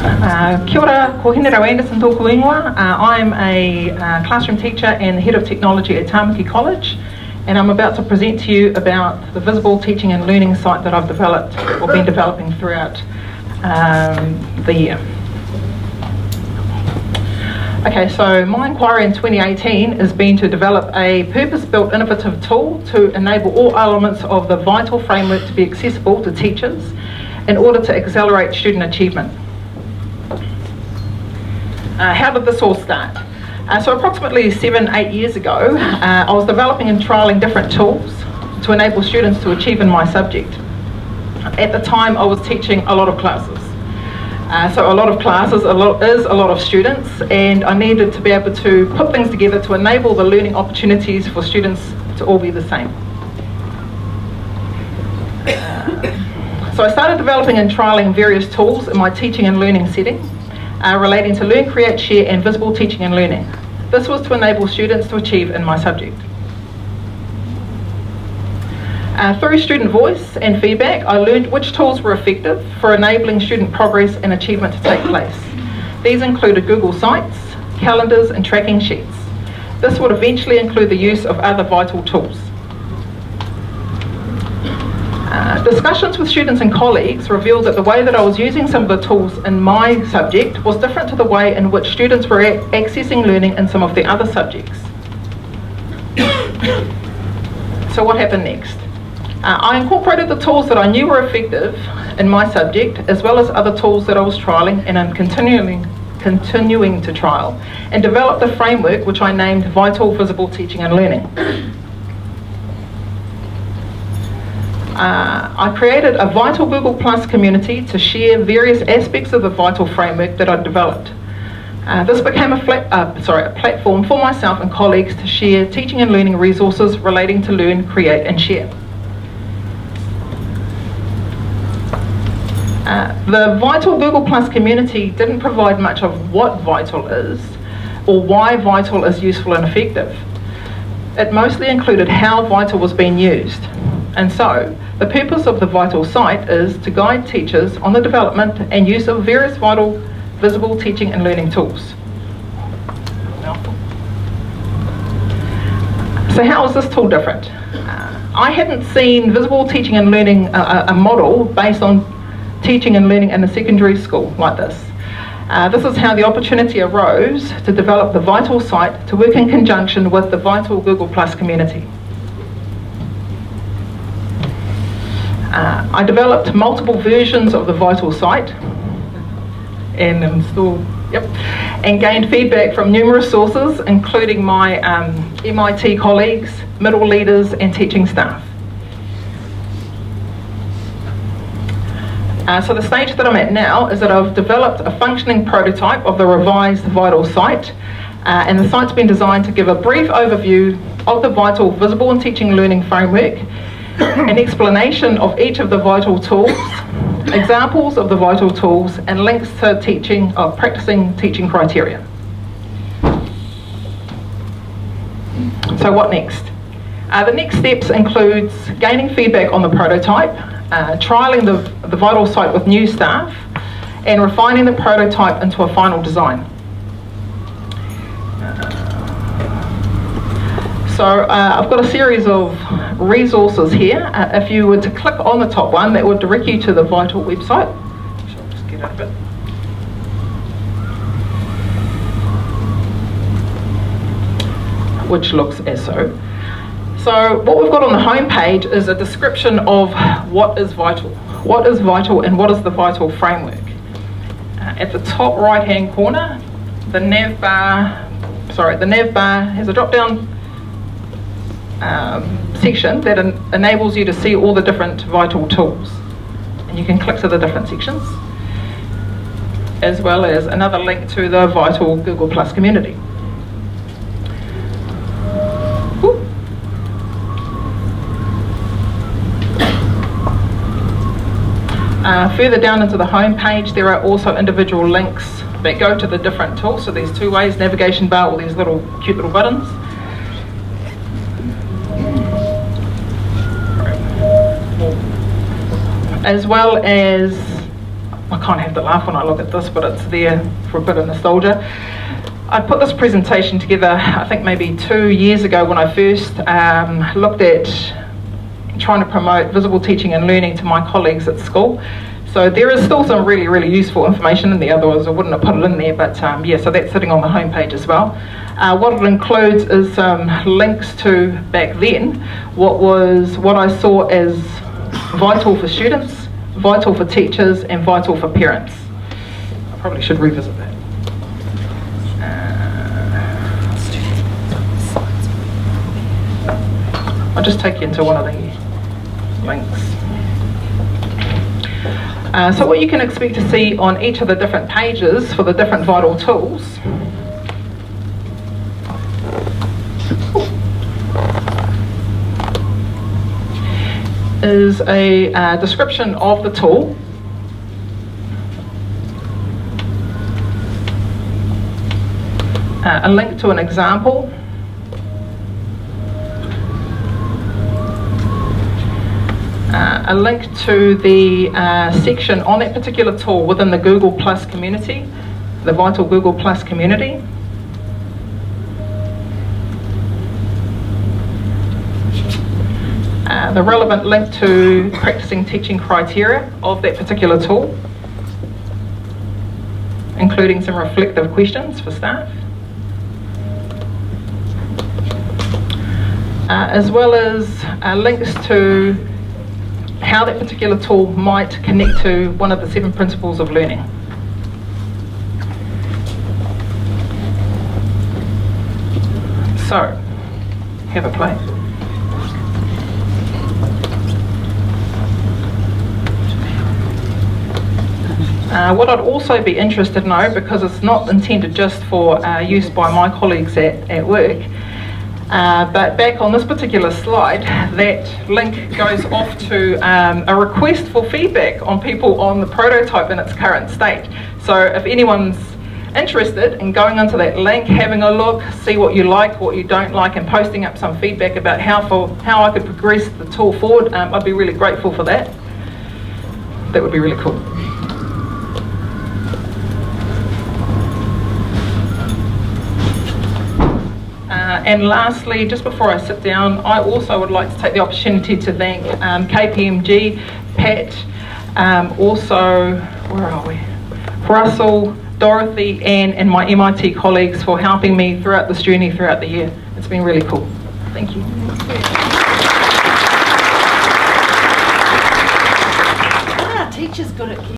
Kia ora, ko Henera Anderson tōku ingoa. I'm a classroom teacher and the head of technology at Tāmaki College, and I'm about to present to you about the visible teaching and learning site that I've developed or been developing throughout the year. Okay, so my inquiry in 2018 has been to develop a purpose-built innovative tool to enable all elements of the VTaL framework to be accessible to teachers in order to accelerate student achievement. How did this all start? So approximately 7-8 years ago, I was developing and trialling different tools to enable students to achieve in my subject. At the time, I was teaching a lot of classes. So a lot of classes is a lot of students, and I needed to be able to put things together to enable the learning opportunities for students to all be the same. So I started developing and trialling various tools in my teaching and learning setting relating to learn, create, share and visible teaching and learning. This was to enable students to achieve in my subject. Through student voice and feedback, I learned which tools were effective for enabling student progress and achievement to take place. These included Google Sites, calendars and tracking sheets. This would eventually include the use of other VTaL tools. Discussions with students and colleagues revealed that the way that I was using some of the tools in my subject was different to the way in which students were accessing learning in some of the other subjects. So what happened next? I incorporated the tools that I knew were effective in my subject, as well as other tools that I was trialling and I'm continuing to trial, and developed a framework which I named VTaL Visible Teaching and Learning. I created a VTaL Google Plus community to share various aspects of the VTaL framework that I'd developed. This became a platform for myself and colleagues to share teaching and learning resources relating to learn, create and share. The VTaL Google Plus community didn't provide much of what VTaL is or why VTaL is useful and effective. It mostly included how VTaL was being used. And so, the purpose of the VTaL site is to guide teachers on the development and use of various VTaL visible teaching and learning tools. So how is this tool different? I hadn't seen visible teaching and learning, a model based on teaching and learning in a secondary school like this. This is how the opportunity arose to develop the VTaL site to work in conjunction with the VTaL Google Plus community. I developed multiple versions of the VTaL site and and gained feedback from numerous sources, including my MIT colleagues, middle leaders and teaching staff. So the stage that I'm at now is that I've developed a functioning prototype of the revised VTaL site, and the site's been designed to give a brief overview of the VTaL Visible and Teaching Learning Framework, an explanation of each of the VTaL tools, examples of the VTaL tools, and links to practicing teaching criteria. So what next? The next steps includes gaining feedback on the prototype, trialling the VTaL site with new staff, and refining the prototype into a final design. So I've got a series of resources here. If you were to click on the top one, that would direct you to the VTaL website. So I'll just get out of it. Which looks as so. So what we've got on the home page is a description of what is VTaL. What is VTaL and what is the VTaL framework? At the top right hand corner, the nav bar has a drop down section that enables you to see all the different VTaL tools, and you can click to the different sections, as well as another link to the VTaL Google Plus community. Further down into the home page, there are also individual links that go to the different tools. So there's two ways: navigation bar, all these cute little buttons. As well as I kind of have to laugh when I look at this, but it's there for a bit of nostalgia. I put this presentation together, I think maybe 2 years ago when I first looked at trying to promote visible teaching and learning to my colleagues at school. So there is still some really, really useful information in there, otherwise I wouldn't have put it in there, but yeah, so that's sitting on the homepage as well. What it includes is some links to, back then, what I saw as vital for students, vital for teachers, and vital for parents. I probably should revisit that. I'll just take you into one of the links. So what you can expect to see on each of the different pages for the different VTaL tools is a description of the tool, a link to an example, a link to the section on that particular tool within the Google Plus community, the VTaL Google Plus community. The relevant link to practicing teaching criteria of that particular tool, including some reflective questions for staff, as well as links to how that particular tool might connect to one of the 7 principles of learning. So, have a play. What I'd also be interested to know, because it's not intended just for use by my colleagues at work, but back on this particular slide, that link goes off to a request for feedback on people on the prototype in its current state. So if anyone's interested in going onto that link, having a look, see what you like, what you don't like, and posting up some feedback about how I could progress the tool forward, I'd be really grateful for that. That would be really cool. And lastly, just before I sit down, I also would like to take the opportunity to thank KPMG, Pat, also, where are we? Russell, Dorothy, Anne, and my MIT colleagues for helping me throughout this journey throughout the year. It's been really cool. Thank you.